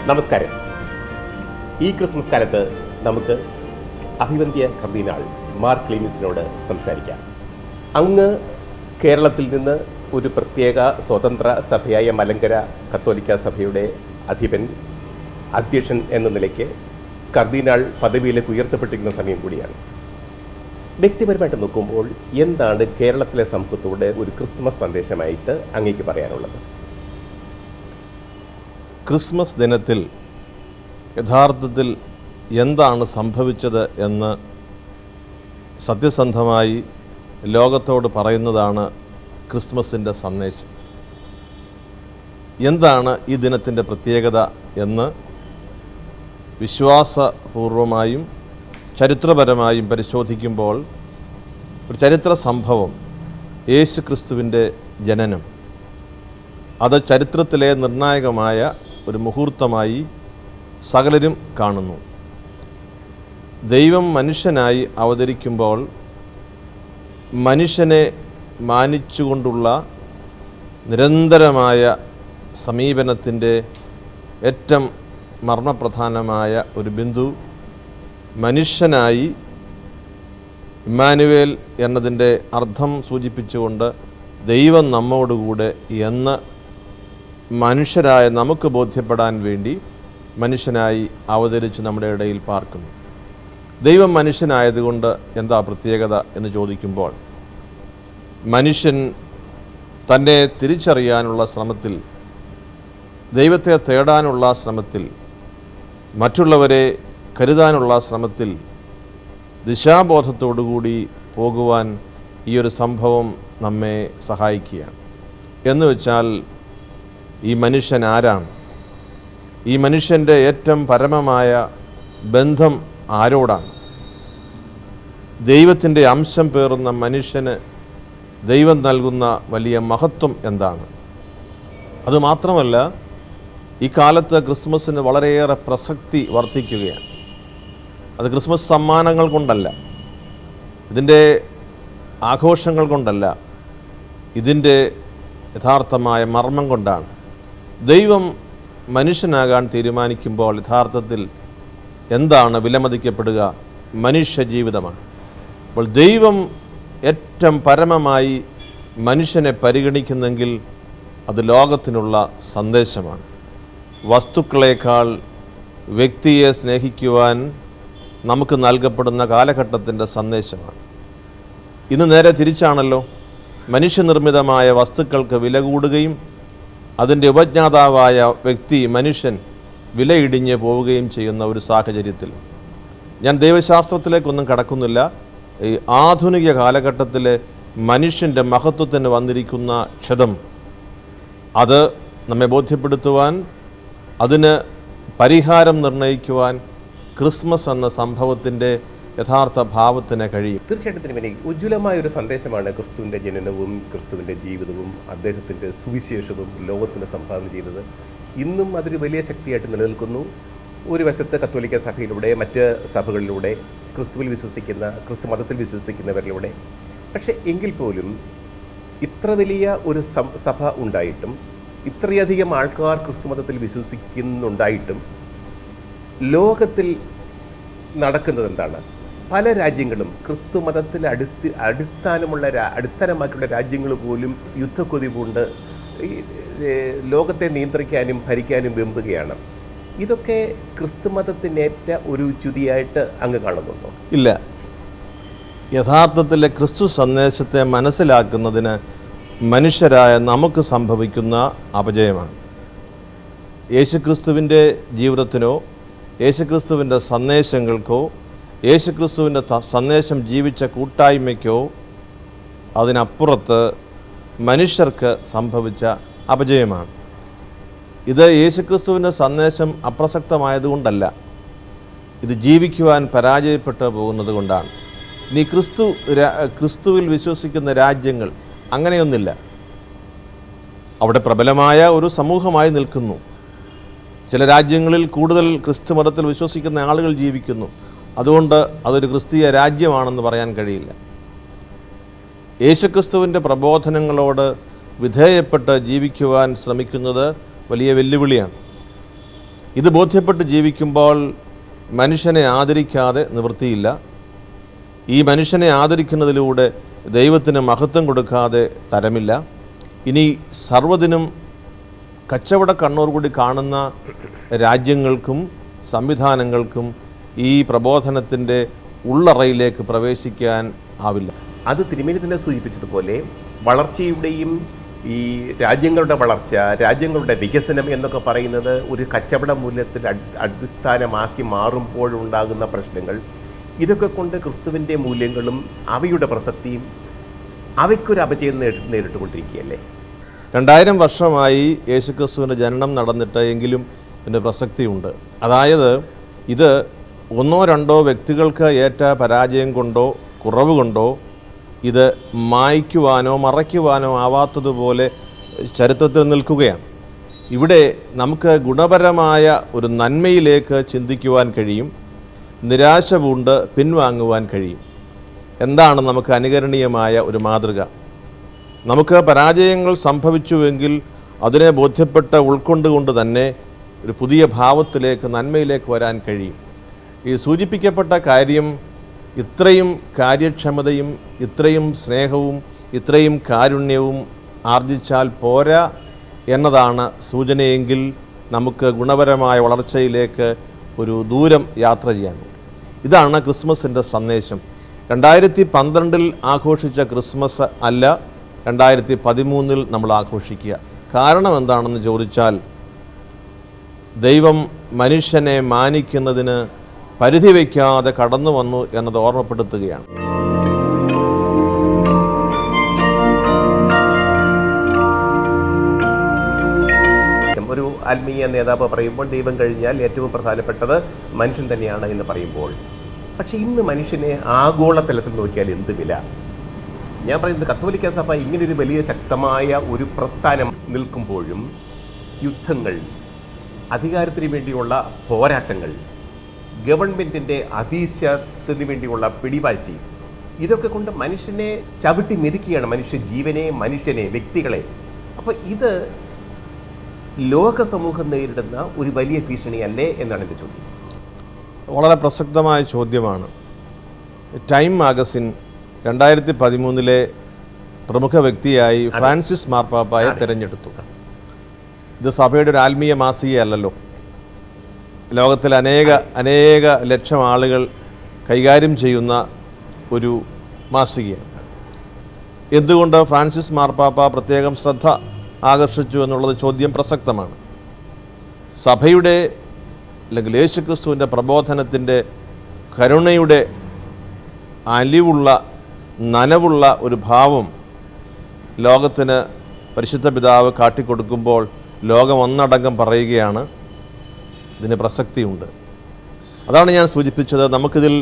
നമസ്കാരം. ഈ ക്രിസ്മസ് കാലത്ത് നമുക്ക് അഭിവന്ദ്യ കർദിനാൾ മാർ ക്ലീമിസിനോട് സംസാരിക്കാം. അങ്ങ് കേരളത്തിൽ നിന്ന് ഒരു പ്രത്യേക സ്വതന്ത്ര സഭയായ മലങ്കര കത്തോലിക്ക സഭയുടെ അധ്യക്ഷൻ എന്ന നിലയ്ക്ക് കർദിനാൾ പദവിയിലേക്ക് ഉയർത്തപ്പെട്ടിരിക്കുന്ന സമയം കൂടിയാണ്. വ്യക്തിപരമായിട്ട് നോക്കുമ്പോൾ എന്താണ് കേരളത്തിലെ സമൂഹത്തോടെ ഒരു ക്രിസ്മസ് സന്ദേശമായിട്ട് അങ്ങേക്ക് പറയാനുള്ളത്? ക്രിസ്മസ് ദിനത്തിൽ യഥാർത്ഥത്തിൽ എന്താണ് സംഭവിച്ചത് എന്ന് സത്യസന്ധമായി ലോകത്തോട് പറയുന്നതാണ് ക്രിസ്മസിൻ്റെ സന്ദേശം. എന്താണ് ഈ ദിനത്തിൻ്റെ പ്രത്യേകത എന്ന് വിശ്വാസപൂർവമായും ചരിത്രപരമായും പരിശോധിക്കുമ്പോൾ ഒരു ചരിത്ര സംഭവം, യേശു ക്രിസ്തുവിൻ്റെ ജനനം, അത് ചരിത്രത്തിലെ നിർണായകമായ ഒരു മുഹൂർത്തമായി സകലരും കാണുന്നു. ദൈവം മനുഷ്യനായി അവതരിക്കുമ്പോൾ മനുഷ്യനെ മാനിച്ചുകൊണ്ടുള്ള നിരന്തരമായ സമീപനത്തിൻ്റെ ഏറ്റവും മർമ്മപ്രധാനമായ ഒരു ബിന്ദു മനുഷ്യനായി ഇമ്മാനുവേൽ എന്നതിൻ്റെ അർത്ഥം സൂചിപ്പിച്ചുകൊണ്ട് ദൈവം നമ്മോടുകൂടെ എന്ന് മനുഷ്യരായ നമുക്ക് ബോധ്യപ്പെടാൻ വേണ്ടി മനുഷ്യനായി അവതരിച്ച് നമ്മുടെ ഇടയിൽ പാർക്കുന്നു. ദൈവം മനുഷ്യനായതുകൊണ്ട് എന്താ പ്രത്യേകത എന്ന് ചോദിക്കുമ്പോൾ, മനുഷ്യൻ തന്നെ തിരിച്ചറിയാനുള്ള ശ്രമത്തിൽ, ദൈവത്തെ തേടാനുള്ള ശ്രമത്തിൽ, മറ്റുള്ളവരെ കരുതാനുള്ള ശ്രമത്തിൽ ദിശാബോധത്തോടുകൂടി പോകുവാൻ ഈ ഒരു സംഭവം നമ്മെ സഹായിക്കുകയാണ്. എന്ന് വെച്ചാൽ ഈ മനുഷ്യൻ ആരാണ്? ഈ മനുഷ്യൻ്റെ ഏറ്റവും പരമമായ ബന്ധം ആരോടാണ്? ദൈവത്തിൻ്റെ അംശം പേറുന്ന മനുഷ്യന് ദൈവം നൽകുന്ന വലിയ മഹത്വം എന്താണ്? അതുമാത്രമല്ല, ഈ കാലത്ത് ക്രിസ്മസിന് വളരെയേറെ പ്രസക്തി വർദ്ധിക്കുകയാണ്. അത് ക്രിസ്മസ് സമ്മാനങ്ങൾ കൊണ്ടല്ല, ഇതിൻ്റെ ആഘോഷങ്ങൾ കൊണ്ടല്ല, ഇതിൻ്റെ യഥാർത്ഥമായ മർമ്മം കൊണ്ടാണ്. ദൈവം മനുഷ്യനാകാൻ തീരുമാനിക്കുമ്പോൾ യഥാർത്ഥത്തിൽ എന്താണ് വിലമതിക്കപ്പെടുക? മനുഷ്യ ജീവിതമാണ്. അപ്പോൾ ദൈവം ഏറ്റവും പരമമായി മനുഷ്യനെ പരിഗണിക്കുന്നെങ്കിൽ അത് ലോകത്തിനുള്ള സന്ദേശമാണ്. വസ്തുക്കളേക്കാൾ വ്യക്തിയെ സ്നേഹിക്കുവാൻ നമുക്ക് നൽകപ്പെടുന്ന കാലഘട്ടത്തിൻ്റെ സന്ദേശമാണ്. ഇന്ന് നേരെ തിരിച്ചാണല്ലോ. മനുഷ്യനിർമ്മിതമായ വസ്തുക്കൾക്ക് വില കൂടുകയും അതിൻ്റെ ഉപജ്ഞാതാവായ വ്യക്തി മനുഷ്യൻ വിലയിടിഞ്ഞ് പോവുകയും ചെയ്യുന്ന ഒരു സാഹചര്യത്തിൽ, ഞാൻ ദൈവശാസ്ത്രത്തിലേക്കൊന്നും കടക്കുന്നില്ല, ഈ ആധുനിക കാലഘട്ടത്തിലെ മനുഷ്യൻ്റെ മഹത്വത്തിന് വന്നിരിക്കുന്ന ക്ഷതം, അത് നമ്മെ ബോധ്യപ്പെടുത്തുവാൻ, അതിന് പരിഹാരം നിർണ്ണയിക്കുവാൻ ക്രിസ്മസ് എന്ന സംഭവത്തിൻ്റെ യഥാർത്ഥ ഭാവത്തിന് കഴിയും. തീർച്ചയായിട്ടും ഉജ്ജ്വലമായ ഒരു സന്ദേശമാണ് ക്രിസ്തുവിൻ്റെ ജനനവും ക്രിസ്തുവിൻ്റെ ജീവിതവും അദ്ദേഹത്തിൻ്റെ സുവിശേഷവും ലോകത്തിന് സംഭാവന ചെയ്തത്. ഇന്നും അതൊരു വലിയ ശക്തിയായിട്ട് നിലനിൽക്കുന്നു. ഒരു വശത്ത് കത്തോലിക്ക സഭയിലൂടെ, മറ്റ് സഭകളിലൂടെ, ക്രിസ്തുവിൽ വിശ്വസിക്കുന്ന, ക്രിസ്തു മതത്തിൽ വിശ്വസിക്കുന്നവരിലൂടെ. പക്ഷേ എങ്കിൽ പോലും ഇത്ര വലിയ ഒരു സഭ ഉണ്ടായിട്ടും, ഇത്രയധികം ആൾക്കാർ ക്രിസ്തു മതത്തിൽ വിശ്വസിക്കുന്നുണ്ടായിട്ടും ലോകത്തിൽ നടക്കുന്നത് എന്താണ്? പല രാജ്യങ്ങളും ക്രിസ്തു മതത്തിൽ അടിസ്ഥാനമാക്കിയുള്ള രാജ്യങ്ങൾ പോലും യുദ്ധക്കൊതി കൊണ്ട് ലോകത്തെ നിയന്ത്രിക്കാനും ഭരിക്കാനും വെമ്പുകയാണ്. ഇതൊക്കെ ക്രിസ്തു മതത്തിനേറ്റ ഒരു ച്യുതിയായിട്ട് അങ്ങ് കാണുന്നുണ്ടോ? ഇല്ല. യഥാർത്ഥത്തിൽ ക്രിസ്തു സന്ദേശത്തെ മനസ്സിലാക്കുന്നതിന് മനുഷ്യരായ നമുക്ക് സംഭവിക്കുന്ന അപജയമാണ്. യേശുക്രിസ്തുവിൻ്റെ ജീവിതത്തിനോ യേശുക്രിസ്തുവിൻ്റെ സന്ദേശങ്ങൾക്കോ യേശുക്രിസ്തുവിൻ്റെ സന്ദേശം ജീവിച്ച കൂട്ടായ്മയ്ക്കോ അതിനപ്പുറത്ത് മനുഷ്യർക്ക് സംഭവിച്ച അപജയമാണ്. ഇത് യേശുക്രിസ്തുവിൻ്റെ സന്ദേശം അപ്രസക്തമായതുകൊണ്ടല്ല, ഇത് ജീവിക്കുവാൻ പരാജയപ്പെട്ടു പോകുന്നത് കൊണ്ടാണ്. ഇനി ക്രിസ്തുവിൽ വിശ്വസിക്കുന്ന രാജ്യങ്ങൾ അങ്ങനെയൊന്നില്ല. അവിടെ പ്രബലമായ ഒരു സമൂഹമായി നിൽക്കുന്നു. ചില രാജ്യങ്ങളിൽ കൂടുതൽ ക്രിസ്തു മതത്തിൽ വിശ്വസിക്കുന്ന ആളുകൾ ജീവിക്കുന്നു. അതുകൊണ്ട് അതൊരു ക്രിസ്തീയ രാജ്യമാണെന്ന് പറയാൻ കഴിയില്ല. യേശുക്രിസ്തുവിൻ്റെ പ്രബോധനങ്ങളോട് വിധേയപ്പെട്ട് ജീവിക്കുവാൻ ശ്രമിക്കുന്നത് വലിയ വെല്ലുവിളിയാണ്. ഇത് ബോധ്യപ്പെട്ട് ജീവിക്കുമ്പോൾ മനുഷ്യനെ ആദരിക്കാതെ നിവൃത്തിയില്ല. ഈ മനുഷ്യനെ ആദരിക്കുന്നതിലൂടെ ദൈവത്തിന് മഹത്വം കൊടുക്കാതെ തരമില്ല. ഇനി സർവ്വതിനും കച്ചവട കണ്ണോർകൂടി കാണുന്ന രാജ്യങ്ങൾക്കും സംവിധാനങ്ങൾക്കും ഈ പ്രബോധനത്തിൻ്റെ ഉള്ളറയിലേക്ക് പ്രവേശിക്കാൻ ആവില്ല. അത് തിരുമേനി തന്നെ സൂചിപ്പിച്ചതുപോലെ വളർച്ചയുടെയും ഈ രാജ്യങ്ങളുടെ വളർച്ച, രാജ്യങ്ങളുടെ വികസനം എന്നൊക്കെ പറയുന്നത് ഒരു കച്ചവട മൂല്യത്തിൽ അടിസ്ഥാനമാക്കി മാറുമ്പോഴുണ്ടാകുന്ന പ്രശ്നങ്ങൾ, ഇതൊക്കെ കൊണ്ട് ക്രിസ്തുവിൻ്റെ മൂല്യങ്ങളും അവയുടെ പ്രസക്തിയും അവയ്ക്കൊരു അപജയം നേരിട്ടുകൊണ്ടിരിക്കുകയല്ലേ? 2000 വർഷമായി യേശുക്രിസ്തുവിൻ്റെ ജനനം നടന്നിട്ട് എങ്കിലും ഇതിൻ്റെ പ്രസക്തിയുണ്ട്. അതായത് ഇത് ഒന്നോ രണ്ടോ വ്യക്തികൾക്ക് ഏറ്റ പരാജയം കൊണ്ടോ കുറവ് കൊണ്ടോ ഇത് മായ്ക്കുവാനോ മറയ്ക്കുവാനോ ആവാത്തതുപോലെ ചരിത്രത്തിൽ നിൽക്കുകയാണ്. ഇവിടെ നമുക്ക് ഗുണപരമായ ഒരു നന്മയിലേക്ക് ചിന്തിക്കുവാൻ കഴിയും, നിരാശ പൂണ്ട് പിൻവാങ്ങുവാൻ കഴിയും. എന്താണ് നമുക്ക് അനുകരണീയമായ ഒരു മാതൃക? നമുക്ക് പരാജയങ്ങൾ സംഭവിച്ചുവെങ്കിൽ അതിനെ ബോധ്യപ്പെട്ട് ഉൾക്കൊണ്ടുകൊണ്ട് തന്നെ ഒരു പുതിയ ഭാവത്തിലേക്ക്, നന്മയിലേക്ക് വരാൻ കഴിയും. ഈ സൂചിപ്പിക്കപ്പെട്ട കാര്യം ഇത്രയും കാര്യക്ഷമതയും ഇത്രയും സ്നേഹവും ഇത്രയും കാരുണ്യവും ആർജിച്ചാൽ പോരാ എന്നതാണ് സൂചനയെങ്കിൽ നമുക്ക് ഗുണപരമായ വളർച്ചയിലേക്ക് ഒരു ദൂരം യാത്ര ചെയ്യാനുണ്ട്. ഇതാണ് ക്രിസ്മസിൻ്റെ സന്ദേശം. 2012 ആഘോഷിച്ച ക്രിസ്മസ് അല്ല 2013 നമ്മൾ ആഘോഷിക്കുക. കാരണം എന്താണെന്ന് ചോദിച്ചാൽ, ദൈവം മനുഷ്യനെ മാനിക്കുന്നതിന് പരിധി വയ്ക്കാതെ കടന്നു വന്നു എന്നത് ഓർമ്മപ്പെടുത്തുകയാണ്. ഒരു ആത്മീയ നേതാവ് പറയുമ്പോൾ ദൈവം കഴിഞ്ഞാൽ ഏറ്റവും പ്രധാനപ്പെട്ടത് മനുഷ്യൻ തന്നെയാണ് എന്ന് പറയുമ്പോൾ, പക്ഷേ ഇന്ന് മനുഷ്യനെ ആഗോളതലത്തിൽ നോക്കിയാൽ എന്ത് വില? ഞാൻ പറയുന്നത് കത്തോലിക്ക സഭ ഇങ്ങനൊരു വലിയ ശക്തമായ ഒരു പ്രസ്ഥാനം നിൽക്കുമ്പോഴും യുദ്ധങ്ങൾ, അധികാരത്തിന് വേണ്ടിയുള്ള പോരാട്ടങ്ങൾ, ഗവൺമെൻറ്റിൻ്റെ അധീശത്തിന് വേണ്ടിയുള്ള പിടിവാശി, ഇതൊക്കെ കൊണ്ട് മനുഷ്യനെ ചവിട്ടി മെതിക്കുകയാണ്, മനുഷ്യ ജീവനെ, മനുഷ്യനെ, വ്യക്തികളെ. അപ്പോൾ ഇത് ലോക സമൂഹം നേരിടുന്ന ഒരു വലിയ ഭീഷണിയല്ലേ എന്നാണ് എൻ്റെ ചോദ്യം. വളരെ പ്രസക്തമായ ചോദ്യമാണ്. ടൈം മാഗസിൻ 2013 പ്രമുഖ വ്യക്തിയായി ഫ്രാൻസിസ് മാർപ്പാപ്പായെ തിരഞ്ഞെടുത്തു. ഇത് സഭയുടെ ഒരു ആത്മീയ മാസികയല്ലല്ലോ. ലോകത്തിൽ അനേക ലക്ഷം ആളുകൾ കൈകാര്യം ചെയ്യുന്ന ഒരു മാസികയാണ്. എന്തുകൊണ്ട് ഫ്രാൻസിസ് മാർപ്പാപ്പ പ്രത്യേകം ശ്രദ്ധ ആകർഷിച്ചു എന്നുള്ളത് ചോദ്യം പ്രസക്തമാണ്. സഭയുടെ അല്ലെങ്കിൽ യേശുക്രിസ്തുവിൻ്റെ പ്രബോധനത്തിൻ്റെ കരുണയുടെ അലിവുള്ള നനവുള്ള ഒരു ഭാവം ലോകത്തിന് പരിശുദ്ധ പിതാവ് കാട്ടിക്കൊടുക്കുമ്പോൾ ലോകം ഒന്നടങ്കം പറയുകയാണ് ഇതിന് പ്രസക്തിയുണ്ട്. അതാണ് ഞാൻ സൂചിപ്പിച്ചത്. നമുക്കിതിൽ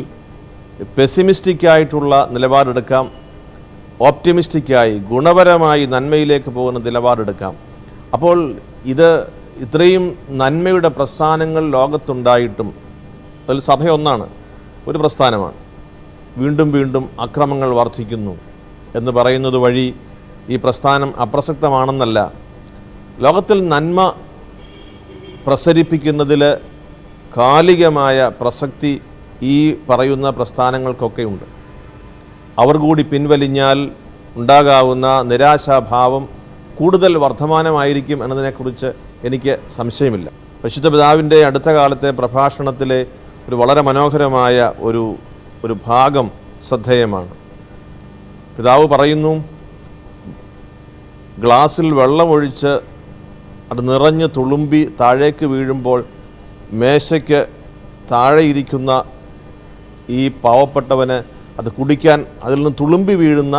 പെസിമിസ്റ്റിക്കായിട്ടുള്ള നിലപാടെടുക്കാം, ഓപ്റ്റിമിസ്റ്റിക്കായി ഗുണപരമായി നന്മയിലേക്ക് പോകുന്ന നിലപാടെടുക്കാം. അപ്പോൾ ഇത് ഇത്രയും നന്മയുടെ പ്രസ്ഥാനങ്ങൾ ലോകത്തുണ്ടായിട്ടും അതിൽ സഭയൊന്നാണ്, ഒരു പ്രസ്ഥാനമാണ്. വീണ്ടും വീണ്ടും അക്രമങ്ങൾ വർദ്ധിക്കുന്നു എന്ന് പറയുന്നത് വഴി ഈ പ്രസ്ഥാനം അപ്രസക്തമാണെന്നല്ല, ലോകത്തിൽ നന്മ പ്രസരിപ്പിക്കുന്നതിൽ കാലികമായ പ്രസക്തി ഈ പറയുന്ന പ്രസ്ഥാനങ്ങൾക്കൊക്കെ ഉണ്ട്. അവർ കൂടി പിൻവലിഞ്ഞാൽ ഉണ്ടാകാവുന്ന നിരാശാഭാവം കൂടുതൽ വർദ്ധമാനമായിരിക്കും എന്നതിനെക്കുറിച്ച് എനിക്ക് സംശയമില്ല. പരിശുദ്ധ പിതാവിൻ്റെ അടുത്ത കാലത്തെ പ്രഭാഷണത്തിലെ ഒരു വളരെ മനോഹരമായ ഒരു ഭാഗം ശ്രദ്ധേയമാണ്. പിതാവ് പറയുന്നു, ഗ്ലാസ്സിൽ വെള്ളമൊഴിച്ച് അത് നിറഞ്ഞ് തുളുമ്പി താഴേക്ക് വീഴുമ്പോൾ മേശയ്ക്ക് താഴെയിരിക്കുന്ന ഈ പാവപ്പെട്ടവന് അത് കുടിക്കാൻ അതിൽ നിന്ന് തുളുമ്പി വീഴുന്ന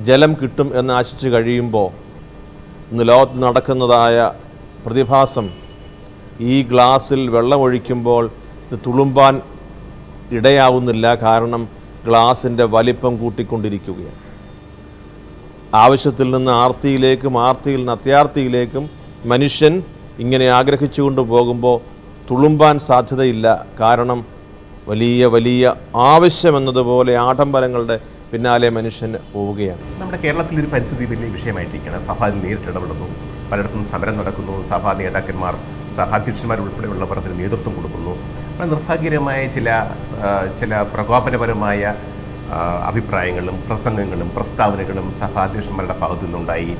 ജലം കിട്ടും എന്ന് ആശിച്ച് കഴിയുമ്പോൾ ഇന്ന് ലോകത്ത് നടക്കുന്നതായ പ്രതിഭാസം, ഈ ഗ്ലാസ്സിൽ വെള്ളമൊഴിക്കുമ്പോൾ ഇത് തുളുമ്പാൻ ഇടയാവുന്നില്ല. കാരണം ഗ്ലാസിൻ്റെ വലിപ്പം കൂട്ടിക്കൊണ്ടിരിക്കുകയാണ്. ആവശ്യത്തിൽ നിന്ന് ആർത്തിയിലേക്കും ആർത്തിയിൽ നിന്ന് അത്യാർത്തിയിലേക്കും മനുഷ്യൻ ഇങ്ങനെ ആഗ്രഹിച്ചുകൊണ്ട് പോകുമ്പോൾ തുളുമ്പാൻ സാധ്യതയില്ല. കാരണം വലിയ വലിയ ആവശ്യമെന്നതുപോലെ ആഡംബരങ്ങളുടെ പിന്നാലെ മനുഷ്യൻ പോവുകയാണ്. നമ്മുടെ കേരളത്തിലൊരു പരിസ്ഥിതി വലിയ വിഷയമായിട്ടിരിക്കുകയാണ്. സഭ അതിൽ നേരിട്ട് ഇടപെടുന്നു. പലയിടത്തും സമരം നടക്കുന്നു. സഭാ നേതാക്കന്മാർ, സഭാധ്യക്ഷന്മാർ ഉൾപ്പെടെയുള്ളവർ അതിന് നേതൃത്വം കൊടുക്കുന്നു. നിർഭാഗ്യകരമായ ചില പ്രകോപനപരമായ അഭിപ്രായങ്ങളും പ്രസംഗങ്ങളും പ്രസ്താവനകളും സഭാധ്യക്ഷന്മാരുടെ ഭാഗത്തു നിന്നുണ്ടായി.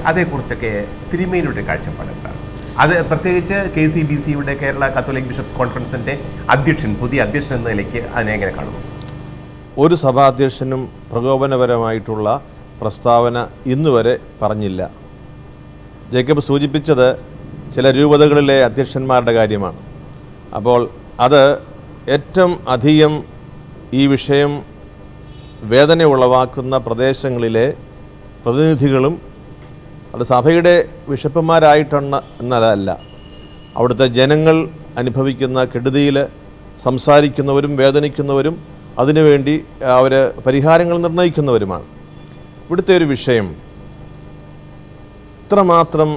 അതേക്കുറിച്ചൊക്കെ തിരുമേനിയുടെ കാഴ്ചപ്പാടെന്താണ്? അത് പ്രത്യേകിച്ച് KCBCയുടെ കേരള കത്തോലിക് ബിഷപ്സ് കോൺഫറൻസിൻ്റെ പുതിയ അധ്യക്ഷൻ എന്ന നിലയ്ക്ക് അതിനെ എങ്ങനെ കാണുന്നു? ഒരു സഭാധ്യക്ഷനും പ്രകോപനപരമായിട്ടുള്ള പ്രസ്താവന ഇന്നുവരെ പറഞ്ഞില്ല. ജേക്കബ് സൂചിപ്പിച്ചത് ചില രൂപതകളിലെ അധ്യക്ഷന്മാരുടെ കാര്യമാണ്. അപ്പോൾ അത് ഏറ്റവും അധികം ഈ വിഷയം വേദന ഉളവാക്കുന്ന പ്രദേശങ്ങളിലെ പ്രതിനിധികളും അത് സഭയുടെ ബിഷപ്പുമാരായിട്ടാണ് എന്നതല്ല, അവിടുത്തെ ജനങ്ങൾ അനുഭവിക്കുന്ന കെടുതിയിൽ സംസാരിക്കുന്നവരും വേദനിക്കുന്നവരും അതിനുവേണ്ടി അവർ പരിഹാരങ്ങൾ നിർണ്ണയിക്കുന്നവരുമാണ്. ഇവിടുത്തെ ഒരു വിഷയം ഇത്രമാത്രം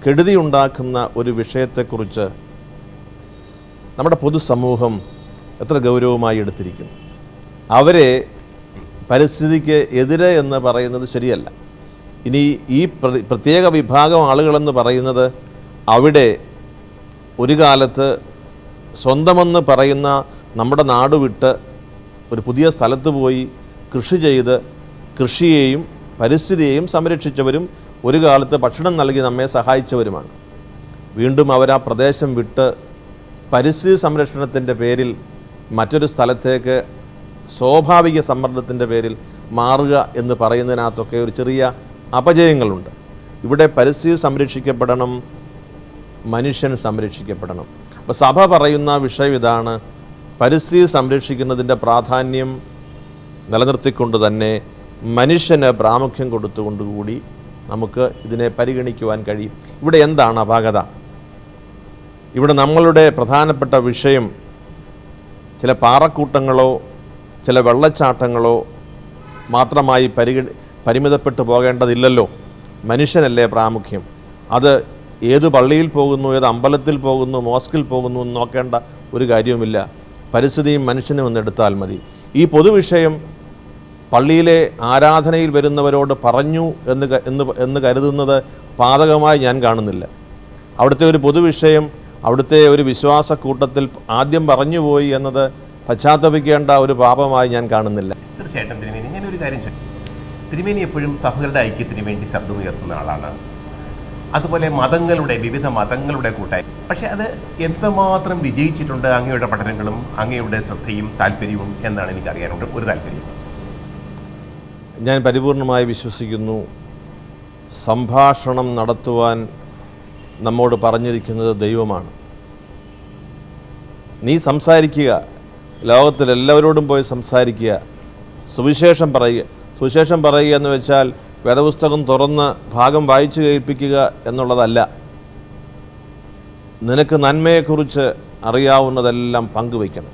കെടുതി ഉണ്ടാക്കുന്ന ഒരു വിഷയത്തെക്കുറിച്ച് നമ്മുടെ പൊതുസമൂഹം എത്ര ഗൗരവമായി എടുത്തിരിക്കുന്നു. അവരെ പരിസ്ഥിതിക്ക് എതിരെ എന്ന് പറയുന്നത് ശരിയല്ല. ഇനി ഈ പ്രത്യേക വിഭാഗം ആളുകളെന്ന് പറയുന്നത് അവിടെ ഒരു കാലത്ത് സ്വന്തമെന്ന് പറയുന്ന നമ്മുടെ നാട് വിട്ട് ഒരു പുതിയ സ്ഥലത്ത് പോയി കൃഷി ചെയ്ത് കൃഷിയെയും പരിസ്ഥിതിയെയും സംരക്ഷിച്ചവരും ഒരു കാലത്ത് ഭക്ഷണം നൽകി നമ്മെ സഹായിച്ചവരുമാണ്. വീണ്ടും അവർ ആ പ്രദേശം വിട്ട് പരിസ്ഥിതി സംരക്ഷണത്തിൻ്റെ പേരിൽ മറ്റൊരു സ്ഥലത്തേക്ക് സ്വാഭാവിക സമ്മർദ്ദത്തിൻ്റെ പേരിൽ മാറുക എന്ന് പറയുന്നതിനകത്തൊക്കെ ഒരു ചെറിയ അപജയങ്ങളുണ്ട്. ഇവിടെ പരിസ്ഥിതി സംരക്ഷിക്കപ്പെടണം, മനുഷ്യൻ സംരക്ഷിക്കപ്പെടണം. അപ്പോൾ സഭ പറയുന്ന വിഷയം ഇതാണ്: പരിസ്ഥിതി സംരക്ഷിക്കുന്നതിൻ്റെ പ്രാധാന്യം നിലനിർത്തിക്കൊണ്ട് തന്നെ മനുഷ്യന് പ്രാമുഖ്യം കൊടുത്തുകൊണ്ടുകൂടി നമുക്ക് ഇതിനെ പരിഗണിക്കുവാൻ കഴിയും. ഇവിടെ എന്താണ് അപാകത? ഇവിടെ നമ്മളുടെ പ്രധാനപ്പെട്ട വിഷയം ചില പാറക്കൂട്ടങ്ങളോ ചില വെള്ളച്ചാട്ടങ്ങളോ മാത്രമായി പരിമിതപ്പെട്ടു പോകേണ്ടതില്ലല്ലോ. മനുഷ്യനല്ലേ പ്രാമുഖ്യം. അത് ഏത് പള്ളിയിൽ പോകുന്നു, ഏത് അമ്പലത്തിൽ പോകുന്നു, മോസ്കിൽ പോകുന്നു എന്ന് നോക്കേണ്ട ഒരു കാര്യവുമില്ല. പരിസ്ഥിതിയും മനുഷ്യനും എന്നെടുത്താൽ മതി. ഈ പൊതുവിഷയം പള്ളിയിലെ ആരാധനയിൽ വരുന്നവരോട് പറഞ്ഞു എന്ന് കരുതുന്നത് പാതകമായി ഞാൻ കാണുന്നില്ല. അവിടുത്തെ ഒരു പൊതുവിഷയം അവിടുത്തെ ഒരു വിശ്വാസക്കൂട്ടത്തിൽ ആദ്യം പറഞ്ഞുപോയി എന്നത് പശ്ചാത്തപിക്കേണ്ട ഒരു പാപമായി ഞാൻ കാണുന്നില്ല. തീർച്ചയായിട്ടും തിരുമേനി, ഞാനൊരു കാര്യം ചോദിച്ചു. തിരുമേനി എപ്പോഴും സഭകളുടെ ഐക്യത്തിന് വേണ്ടി ശബ്ദമുയർത്തുന്ന ആളാണ്. അതുപോലെ വിവിധ മതങ്ങളുടെ കൂട്ടായി. പക്ഷേ അത് എന്തുമാത്രം വിജയിച്ചിട്ടുണ്ട് അങ്ങയുടെ പഠനങ്ങളും അങ്ങയുടെ ശ്രദ്ധയും താല്പര്യവും എന്നാണ് എനിക്കറിയാനുണ്ട്. ഒരു താല്പര്യം ഞാൻ പരിപൂർണമായി വിശ്വസിക്കുന്നു. സംഭാഷണം നടത്തുവാൻ നമ്മോട് പറഞ്ഞിരിക്കുന്നത് ദൈവമാണ്. നീ സംസാരിക്കുക, ലോകത്തിലെല്ലാവരോടും പോയി സംസാരിക്കുക, സുവിശേഷം പറയുക. സുവിശേഷം പറയുക എന്ന് വെച്ചാൽ വേദപുസ്തകം തുറന്ന് ഭാഗം വായിച്ചു കേൾപ്പിക്കുക എന്നുള്ളതല്ല. നിനക്ക് നന്മയെക്കുറിച്ച് അറിയാവുന്നതെല്ലാം പങ്കുവയ്ക്കണം,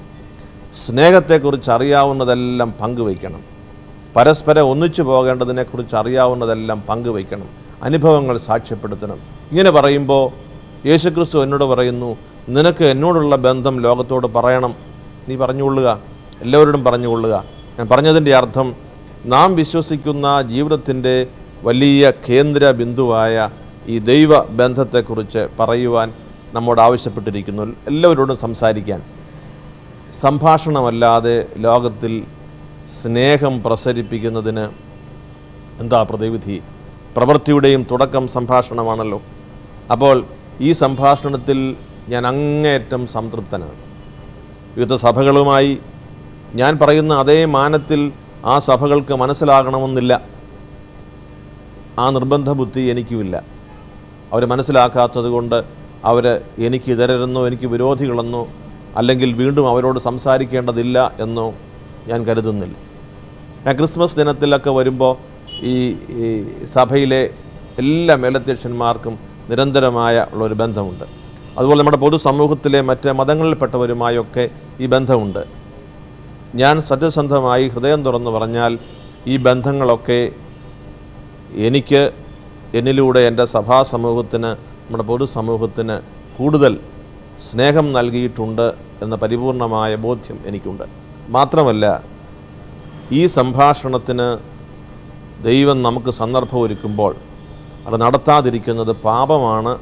സ്നേഹത്തെക്കുറിച്ച് അറിയാവുന്നതെല്ലാം പങ്കുവയ്ക്കണം, പരസ്പരം ഒന്നിച്ചു പോകേണ്ടതിനെക്കുറിച്ച് അറിയാവുന്നതെല്ലാം പങ്കുവയ്ക്കണം, അനുഭവങ്ങൾ സാക്ഷ്യപ്പെടുത്തണം. ഇങ്ങനെ പറയുമ്പോൾ യേശുക്രിസ്തു എന്നോട് പറയുന്നു, നിനക്ക് എന്നോടുള്ള ബന്ധം ലോകത്തോട് പറയണം, നീ പറഞ്ഞുകൊള്ളുക, എല്ലാവരോടും പറഞ്ഞുകൊള്ളുക. ഞാൻ പറഞ്ഞതിൻ്റെ അർത്ഥം നാം വിശ്വസിക്കുന്ന ജീവിതത്തിൻ്റെ വലിയ കേന്ദ്ര ബിന്ദുവായ ഈ ദൈവ ബന്ധത്തെക്കുറിച്ച് പറയുവാൻ നമ്മോട് ആവശ്യപ്പെട്ടിരിക്കുന്നു. എല്ലാവരോടും സംസാരിക്കാൻ. സംഭാഷണമല്ലാതെ ലോകത്തിൽ സ്നേഹം പ്രസരിപ്പിക്കുന്നതിന് എന്താ പ്രതിവിധി? പ്രവൃത്തിയുടെയും തുടക്കം സംഭാഷണമാണല്ലോ. അപ്പോൾ ഈ സംഭാഷണത്തിൽ ഞാൻ അങ്ങേയറ്റം സംതൃപ്തനാണ്. വിവിധ സഭകളുമായി ഞാൻ പറയുന്ന അതേ മാനത്തിൽ ആ സഭകൾക്ക് മനസ്സിലാകണമെന്നില്ല. ആ നിർബന്ധ ബുദ്ധി എനിക്കുമില്ല. അവർ മനസ്സിലാക്കാത്തത് കൊണ്ട് അവർ എനിക്ക് ഇതരെന്നോ എനിക്ക് വിരോധികളെന്നോ അല്ലെങ്കിൽ വീണ്ടും അവരോട് സംസാരിക്കേണ്ടതില്ല എന്നോ ഞാൻ കരുതുന്നില്ല. ഞാൻ ക്രിസ്മസ് ദിനത്തിലൊക്കെ വരുമ്പോൾ ഈ സഭയിലെ എല്ലാ മേലധ്യക്ഷന്മാർക്കും നിരന്തരമായ ഉള്ളൊരു ബന്ധമുണ്ട്. അതുപോലെ നമ്മുടെ പൊതുസമൂഹത്തിലെ മറ്റ് മതങ്ങളിൽപ്പെട്ടവരുമായൊക്കെ ഈ ബന്ധമുണ്ട്. ഞാൻ സത്യസന്ധമായി ഹൃദയം തുറന്നു പറഞ്ഞാൽ ഈ ബന്ധങ്ങളൊക്കെ എനിക്ക് എന്നിലൂടെ എൻ്റെ സഭാസമൂഹത്തിന്, നമ്മുടെ പൊതുസമൂഹത്തിന് കൂടുതൽ സ്നേഹം നൽകിയിട്ടുണ്ട് എന്ന പരിപൂർണമായ ബോധ്യം എനിക്കുണ്ട്. മാത്രമല്ല, ഈ സംഭാഷണത്തിന് ദൈവം നമുക്ക് സന്ദർഭം ഒരുക്കുമ്പോൾ അത് നടത്താതിരിക്കുന്നത് പാപമാണ്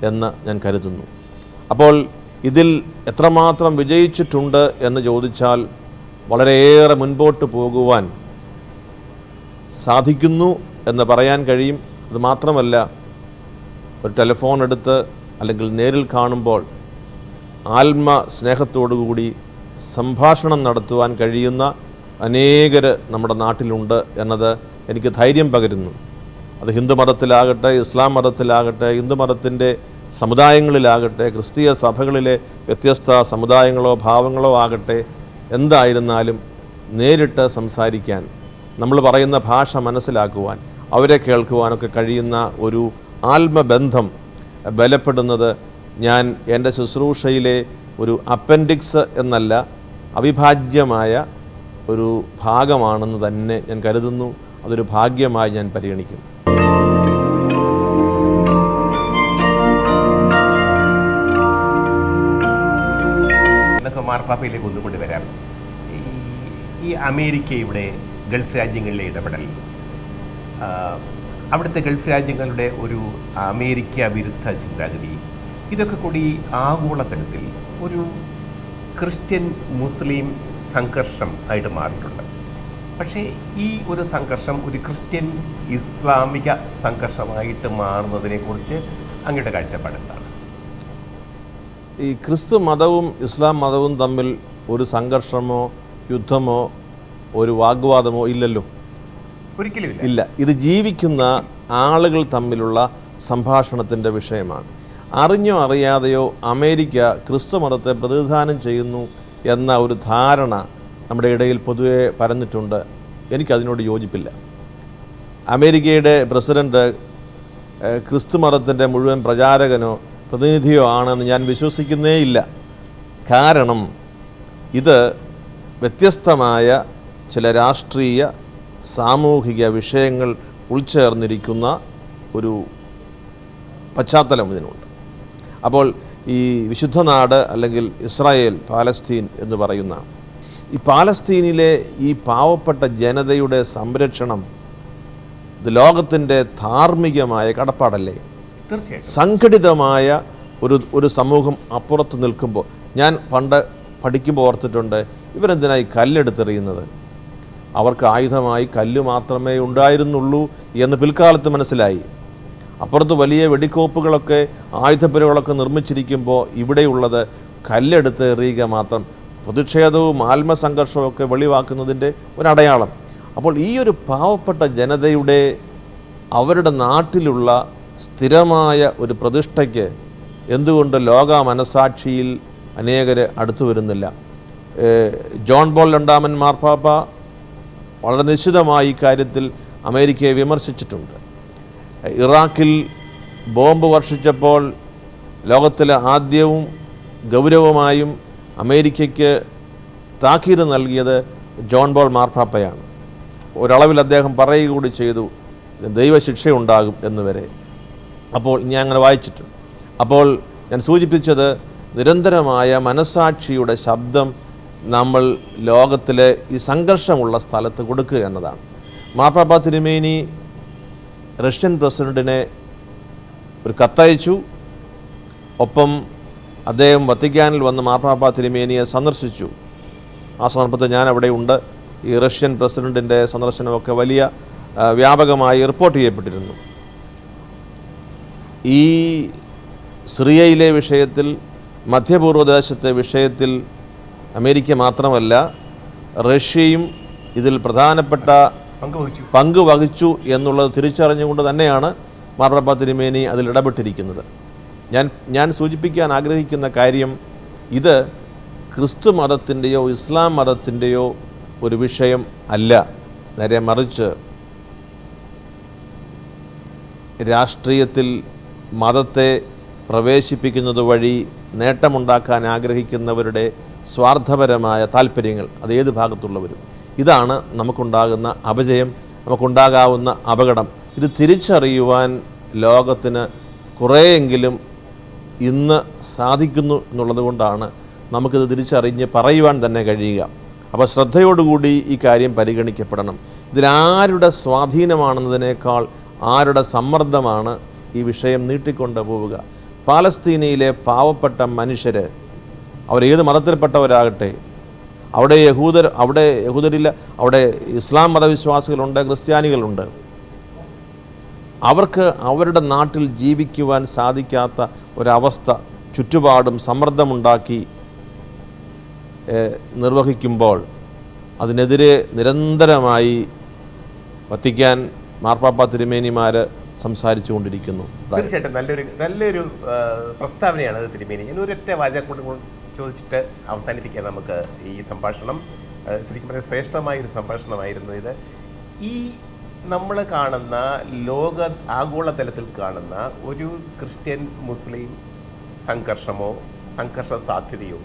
എന്ന് ഞാൻ കരുതുന്നു. അപ്പോൾ ഇതിൽ എത്രമാത്രം വിജയിച്ചിട്ടുണ്ട് എന്ന് ചോദിച്ചാൽ വളരെയേറെ മുൻപോട്ട് പോകുവാൻ സാധിക്കുന്നു എന്ന് പറയാൻ കഴിയും. അത് മാത്രമല്ല, ഒരു ടെലിഫോൺ എടുത്ത് അല്ലെങ്കിൽ നേരിൽ കാണുമ്പോൾ ആത്മ സ്നേഹത്തോടുകൂടി സംഭാഷണം നടത്തുവാൻ കഴിയുന്ന അനേകർ നമ്മുടെ നാട്ടിലുണ്ട് എന്നത് എനിക്ക് ധൈര്യം പകരുന്നു. അത് ഹിന്ദു മതത്തിലാകട്ടെ, ഇസ്ലാം മതത്തിലാകട്ടെ, ഹിന്ദു മതത്തിൻ്റെ സമുദായങ്ങളിലാകട്ടെ, ക്രിസ്തീയ സഭകളിലെ വ്യത്യസ്ത സമുദായങ്ങളോ ഭാവങ്ങളോ ആകട്ടെ, എന്തായിരുന്നാലും നേരിട്ട് സംസാരിക്കാൻ, നമ്മൾ പറയുന്ന ഭാഷ മനസ്സിലാക്കുവാൻ, അവരെ കേൾക്കുവാനൊക്കെ കഴിയുന്ന ഒരു ആത്മബന്ധം ബലപ്പെടുന്നത് ഞാൻ എൻ്റെ ശുശ്രൂഷയിലെ ഒരു അപ്പൻഡിക്സ് എന്നല്ല, അവിഭാജ്യമായ ഒരു ഭാഗമാണെന്ന് തന്നെ ഞാൻ കരുതുന്നു. അതൊരു ഭാഗ്യമായി ഞാൻ പരിഗണിക്കുന്നു. മാർപ്പാപ്പയിലേക്ക് ഒന്നുകൊണ്ട് വരാം. ഈ അമേരിക്കയുടെ ഗൾഫ് രാജ്യങ്ങളിലെ ഇടപെടൽ, അവിടുത്തെ ഗൾഫ് രാജ്യങ്ങളുടെ ഒരു അമേരിക്ക വിരുദ്ധ ചിന്താഗതി, ഇതൊക്കെ കൂടി ആഗോളതലത്തിൽ ഒരു ക്രിസ്ത്യൻ മുസ്ലിം സംഘർഷം ആയിട്ട് മാറിയിട്ടുണ്ട്. പക്ഷേ ഈ ഒരു സംഘർഷം ഒരു ക്രിസ്ത്യൻ ഇസ്ലാമിക സംഘർഷമായിട്ട് മാറുന്നതിനെക്കുറിച്ച് അങ്ങയുടെ കാഴ്ചപ്പാട് എന്താണ്? ഈ ക്രിസ്തു മതവും ഇസ്ലാം മതവും തമ്മിൽ ഒരു സംഘർഷമോ യുദ്ധമോ ഒരു വാഗ്വാദമോ ഇല്ലല്ലോ. ഒരിക്കലും ഇല്ല. ഇത് ജീവിക്കുന്ന ആളുകൾ തമ്മിലുള്ള സംഭാഷണത്തിൻ്റെ വിഷയമാണ്. അറിഞ്ഞോ അറിയാതെയോ അമേരിക്ക ക്രിസ്തു മതത്തെ പ്രതിനിധാനം ചെയ്യുന്നു എന്ന ഒരു ധാരണ നമ്മുടെ ഇടയിൽ പൊതുവെ പരന്നിട്ടുണ്ട്. എനിക്കതിനോട് യോജിപ്പില്ല. അമേരിക്കയുടെ പ്രസിഡന്റ് ക്രിസ്തു മതത്തിൻ്റെ മുഴുവൻ പ്രചാരകനോ പ്രതിനിധിയോ ആണെന്ന് ഞാൻ വിശ്വസിക്കുന്നേയില്ല. കാരണം ഇത് വ്യത്യസ്തമായ ചില രാഷ്ട്രീയ സാമൂഹിക വിഷയങ്ങൾ ഉൾച്ചേർന്നിരിക്കുന്ന ഒരു പശ്ചാത്തലം ഇതിനുണ്ട്. അപ്പോൾ ഈ വിശുദ്ധ നാട് അല്ലെങ്കിൽ ഇസ്രായേൽ, പാലസ്തീൻ എന്ന് പറയുന്ന ഈ പാലസ്തീനിലെ ഈ പാവപ്പെട്ട ജനതയുടെ സംരക്ഷണം ഇത് ലോകത്തിൻ്റെ ധാർമ്മികമായ കടപ്പാടല്ലേ? തീർച്ചയായിട്ടും. സംഘടിതമായ ഒരു സമൂഹം അപ്പുറത്ത് നിൽക്കുമ്പോൾ, ഞാൻ പണ്ട് പഠിക്കുമ്പോൾ ഓർത്തിട്ടുണ്ട്, ഇവരെന്തിനായി കല്ലെടുത്തെറിയുന്നത്? അവർക്ക് ആയുധമായി കല്ല് മാത്രമേ ഉണ്ടായിരുന്നുള്ളൂ എന്ന് പിൽക്കാലത്ത് മനസ്സിലായി. അപ്പുറത്ത് വലിയ വെടിക്കോപ്പുകളൊക്കെ ആയുധപ്പുരകളൊക്കെ നിർമ്മിച്ചിരിക്കുമ്പോൾ ഇവിടെയുള്ളത് കല്ലെടുത്ത് എറിയുക മാത്രം, പ്രതിഷേധവും ആത്മസംഘർഷവും ഒക്കെ വെളിവാക്കുന്നതിൻ്റെ ഒരടയാളം. അപ്പോൾ ഈ ഒരു പാവപ്പെട്ട ജനതയുടെ അവരുടെ നാട്ടിലുള്ള സ്ഥിരമായ ഒരു പ്രതിഷ്ഠയ്ക്ക് എന്തുകൊണ്ട് ലോക മനസാക്ഷിയിൽ അനേകർ അടുത്തു വരുന്നില്ല? ജോൺ പോൾ രണ്ടാമൻ മാർപ്പാപ്പ വളരെ നിശ്ചിതമായി ഈ കാര്യത്തിൽ അമേരിക്കയെ വിമർശിച്ചിട്ടുണ്ട്. ഇറാഖിൽ ബോംബ് വർഷിച്ചപ്പോൾ ലോകത്തിലെ ആദ്യവും ഗൗരവമായും അമേരിക്കയ്ക്ക് താക്കീത് നൽകിയത് ജോൺ പോൾ മാർപ്പാപ്പയാണ്. ഒരളവിൽ അദ്ദേഹം പറയുക കൂടി ചെയ്തു, ദൈവശിക്ഷയുണ്ടാകും എന്നുവരെ. അപ്പോൾ ഞാൻ അങ്ങനെ വായിച്ചിട്ടുണ്ട്. അപ്പോൾ ഞാൻ സൂചിപ്പിച്ചത്, നിരന്തരമായ മനസാക്ഷിയുടെ ശബ്ദം നമ്മൾ ലോകത്തിലെ ഈ സംഘർഷമുള്ള സ്ഥലത്ത് കൊടുക്കുക എന്നതാണ്. മാർപ്പാപ്പ തിരുമേനി റഷ്യൻ പ്രസിഡന്റിനെ ഒരു കത്തയച്ചു. ഒപ്പം അദ്ദേഹം വത്തിക്കാനിൽ വന്ന് മാർപ്പാപ്പ തിരുമേനിയെ സന്ദർശിച്ചു. ആ സന്ദർഭത്തിൽ ഞാൻ അവിടെ ഉണ്ട്. ഈ റഷ്യൻ പ്രസിഡന്റിൻ്റെ സന്ദർശനമൊക്കെ വലിയ വ്യാപകമായി റിപ്പോർട്ട് ചെയ്യപ്പെട്ടിരുന്നു. ഈ സിറിയയിലെ വിഷയത്തിൽ, മധ്യപൂർവ്വദേശത്തെ വിഷയത്തിൽ അമേരിക്ക മാത്രമല്ല റഷ്യയും ഇതിൽ പ്രധാനപ്പെട്ട പങ്ക് വഹിച്ചു എന്നുള്ളത് തിരിച്ചറിഞ്ഞുകൊണ്ട് തന്നെയാണ് മാർപ്പാപ്പ തിരുമേനി അതിൽ ഇടപെട്ടിരിക്കുന്നത്. ഞാൻ സൂചിപ്പിക്കാൻ ആഗ്രഹിക്കുന്ന കാര്യം, ഇത് ക്രിസ്തു മതത്തിൻ്റെയോ ഇസ്ലാം മതത്തിൻ്റെയോ ഒരു വിഷയം അല്ല. നേരെ മറിച്ച് രാഷ്ട്രീയത്തിൽ മതത്തെ പ്രവേശിപ്പിക്കുന്നത് വഴി നേട്ടമുണ്ടാക്കാൻ ആഗ്രഹിക്കുന്നവരുടെ സ്വാർത്ഥപരമായ താല്പര്യങ്ങൾ, അത് ഏത് ഭാഗത്തുള്ളവരും, ഇതാണ് നമുക്കുണ്ടാകുന്ന അപജയം, നമുക്കുണ്ടാകാവുന്ന അപകടം. ഇത് തിരിച്ചറിയുവാൻ ലോകത്തിന് കുറേയെങ്കിലും ഇന്ന് സാധിക്കുന്നു എന്നുള്ളത് കൊണ്ടാണ് നമുക്കിത് തിരിച്ചറിഞ്ഞ് പറയുവാൻ തന്നെ കഴിയുക. അപ്പോൾ ശ്രദ്ധയോടുകൂടി ഈ കാര്യം പരിഗണിക്കപ്പെടണം. ഇതിലാരുടെ സ്വാധീനമാണെന്നതിനേക്കാൾ ആരുടെ സമ്മർദ്ദമാണ് ഈ വിഷയം നീട്ടിക്കൊണ്ട് പോവുക? പാലസ്തീനയിലെ പാവപ്പെട്ട മനുഷ്യർ, അവരേത് മതത്തിൽപ്പെട്ടവരാകട്ടെ, അവിടെ യഹൂദരില്ല, അവിടെ ഇസ്ലാം മതവിശ്വാസികളുണ്ട്, ക്രിസ്ത്യാനികളുണ്ട്. അവർക്ക് അവരുടെ നാട്ടിൽ ജീവിക്കുവാൻ സാധിക്കാത്ത ഒരവസ്ഥ ചുറ്റുപാടും സമ്മർദ്ദമുണ്ടാക്കി നിർവഹിക്കുമ്പോൾ അതിനെതിരെ നിരന്തരമായി വത്തിക്കാൻ മാർപ്പാപ്പ തിരുമേനിമാർ സംസാരിച്ചു കൊണ്ടിരിക്കുന്നു. തീർച്ചയായിട്ടും നല്ലൊരു പ്രസ്താവനയാണ് അത് തിരുമേനി. ഞാൻ ഒരൊറ്റ വാചകം കൊണ്ട് ചോദിച്ചിട്ട് അവസാനിപ്പിക്കാം നമുക്ക് ഈ സംഭാഷണം. ശരിക്കും പറഞ്ഞാൽ ശ്രേഷ്ഠമായൊരു സംഭാഷണമായിരുന്നു ഇത്. ഈ നമ്മൾ കാണുന്ന ആഗോളതലത്തിൽ കാണുന്ന ഒരു ക്രിസ്ത്യൻ മുസ്ലിം സംഘർഷമോ സംഘർഷ സാധ്യതയോ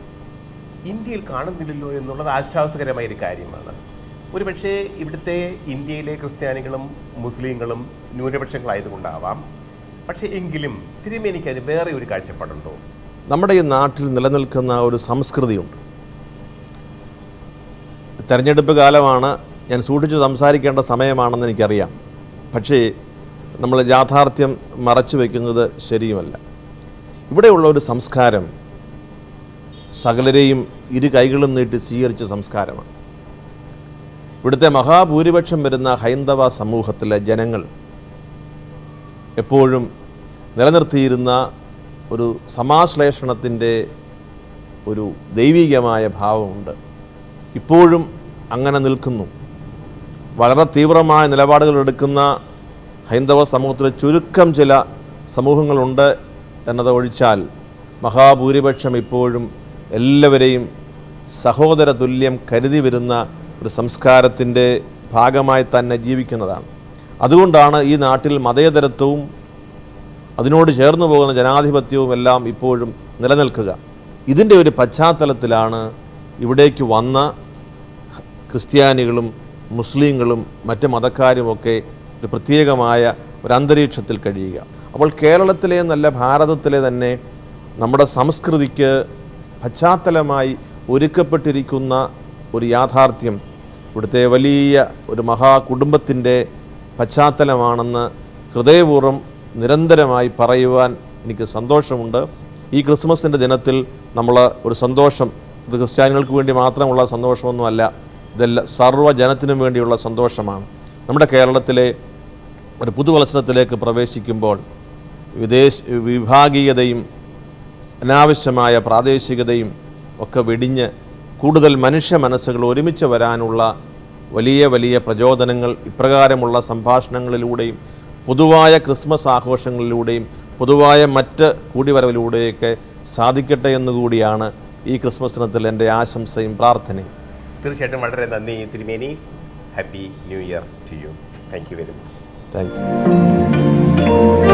ഇന്ത്യയിൽ കാണുന്നില്ലല്ലോ എന്നുള്ളത് ആശ്വാസകരമായൊരു കാര്യമാണ്. ഒരുപക്ഷെ ഇവിടുത്തെ ഇന്ത്യയിലെ ക്രിസ്ത്യാനികളും മുസ്ലിങ്ങളും ന്യൂനപക്ഷങ്ങളായതുകൊണ്ടാവാം. പക്ഷേ എങ്കിലും തിരുമേനിക്ക് വേറെ ഒരു കാഴ്ചപ്പാടുണ്ടോ? നമ്മുടെ ഈ നാട്ടിൽ നിലനിൽക്കുന്ന ഒരു സംസ്കൃതിയുണ്ട്. തെരഞ്ഞെടുപ്പ് കാലമാണ്, ഞാൻ സൂക്ഷിച്ച് സംസാരിക്കേണ്ട സമയമാണെന്ന് എനിക്കറിയാം. പക്ഷേ നമ്മൾ യാഥാർത്ഥ്യം മറച്ചു വയ്ക്കുന്നത് ശരിയുമല്ല. ഇവിടെയുള്ള ഒരു സംസ്കാരം സകലരെയും ഇരു കൈകളും നീട്ടി സ്വീകരിച്ച സംസ്കാരമാണ്. ഇവിടുത്തെ മഹാഭൂരിപക്ഷം വരുന്ന ഹൈന്ദവ സമൂഹത്തിലെ ജനങ്ങൾ എപ്പോഴും നിലനിർത്തിയിരുന്ന ഒരു സമാശ്ലേഷണത്തിൻ്റെ ഒരു ദൈവികമായ ഭാവമുണ്ട്. ഇപ്പോഴും അങ്ങനെ നിൽക്കുന്നു. വളരെ തീവ്രമായ നിലപാടുകൾ എടുക്കുന്ന ഹൈന്ദവ സമൂഹത്തിലെ ചുരുക്കം ചില സമൂഹങ്ങളുണ്ട് എന്നത് ഒഴിച്ചാൽ മഹാഭൂരിപക്ഷം ഇപ്പോഴും എല്ലാവരെയും സഹോദര തുല്യം കരുതി വരുന്ന ഒരു സംസ്കാരത്തിൻ്റെ ഭാഗമായി തന്നെ ജീവിക്കുന്നതാണ്. അതുകൊണ്ടാണ് ഈ നാട്ടിൽ മതേതരത്വവും അതിനോട് ചേർന്ന് പോകുന്ന ജനാധിപത്യവും എല്ലാം ഇപ്പോഴും നിലനിൽക്കുക. ഇതിൻ്റെ ഒരു പശ്ചാത്തലത്തിലാണ് ഇവിടേക്ക് വന്ന ക്രിസ്ത്യാനികളും മുസ്ലിങ്ങളും മറ്റ് മതക്കാരുമൊക്കെ ഒരു പ്രത്യേകമായ ഒരു അന്തരീക്ഷത്തിൽ കഴിയുക. അപ്പോൾ കേരളത്തിലെ നല്ല ഭാരതത്തിലെ തന്നെ നമ്മുടെ സംസ്കൃതിക്ക് പശ്ചാത്തലമായി ഒരുക്കപ്പെട്ടിരിക്കുന്ന ഒരു യാഥാർത്ഥ്യം ഇവിടുത്തെ വലിയ ഒരു മഹാകുടുംബത്തിൻ്റെ പശ്ചാത്തലമാണെന്ന് ഹൃദയപൂർവ്വം നിരന്തരമായി പറയുവാൻ എനിക്ക് സന്തോഷമുണ്ട്. ഈ ക്രിസ്മസിൻ്റെ ദിനത്തിൽ നമ്മൾ ഒരു സന്തോഷം, ഇത് ക്രിസ്ത്യാനികൾക്ക് വേണ്ടി മാത്രമുള്ള സന്തോഷമൊന്നുമല്ല, ഇതെല്ലാം സർവ്വജനത്തിനും വേണ്ടിയുള്ള സന്തോഷമാണ്. നമ്മുടെ കേരളത്തിലെ ഒരു പുതുവത്സരത്തിലേക്ക് പ്രവേശിക്കുമ്പോൾ വിഭാഗീയതയും അനാവശ്യമായ പ്രാദേശികതയും ഒക്കെ വെടിഞ്ഞ് കൂടുതൽ മനുഷ്യ മനസ്സുകൾ ഒരുമിച്ച് വരാനുള്ള വലിയ വലിയ പ്രചോദനങ്ങൾ ഇപ്രകാരമുള്ള സംഭാഷണങ്ങളിലൂടെയും പൊതുവായ ക്രിസ്മസ് ആഘോഷങ്ങളിലൂടെയും പൊതുവായ മറ്റ് കൂടിവരവിലൂടെയൊക്കെ സാധിക്കട്ടെ എന്നുകൂടിയാണ് ഈ ക്രിസ്മസ് ദിനത്തിൽ എൻ്റെ ആശംസയും പ്രാർത്ഥനയും. തീർച്ചയായിട്ടും വളരെ നന്ദി തിരുമേനി. Happy new year to you. Thank you very much. Thank U.